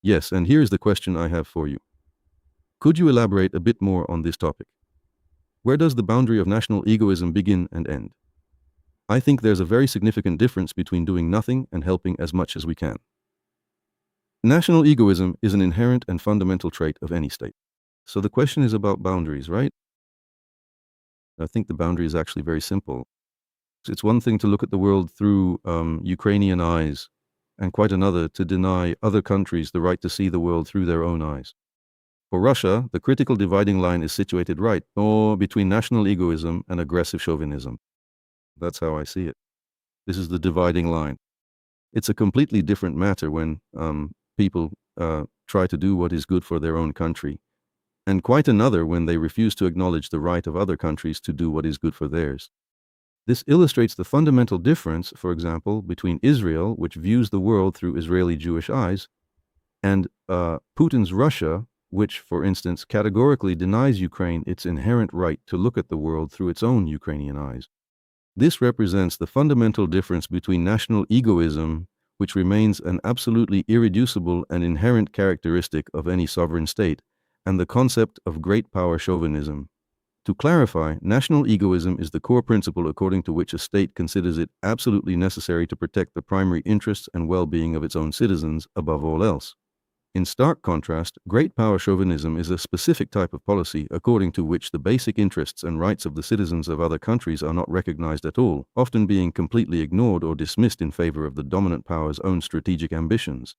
Yes, and here's the question I have for you. Could you elaborate a bit more on this topic? Where does the boundary of national egoism begin and end? I think there's a very significant difference between doing nothing and helping as much as we can. National egoism is an inherent and fundamental trait of any state. So the question is about boundaries, right? I think the boundary is actually very simple. It's one thing to look at the world through Ukrainian eyes, and quite another to deny other countries the right to see the world through their own eyes. For Russia, the critical dividing line is situated right or between national egoism and aggressive chauvinism. That's how I see it. This is the dividing line. It's a completely different matter when people try to do what is good for their own country, and quite another when they refuse to acknowledge the right of other countries to do what is good for theirs. This illustrates the fundamental difference, for example, between Israel, which views the world through Israeli Jewish eyes, and Putin's Russia, which, for instance, categorically denies Ukraine its inherent right to look at the world through its own Ukrainian eyes. This represents the fundamental difference between national egoism, which remains an absolutely irreducible and inherent characteristic of any sovereign state, and the concept of great power chauvinism. To clarify, national egoism is the core principle according to which a state considers it absolutely necessary to protect the primary interests and well-being of its own citizens above all else. In stark contrast, great power chauvinism is a specific type of policy according to which the basic interests and rights of the citizens of other countries are not recognized at all, often being completely ignored or dismissed in favor of the dominant power's own strategic ambitions.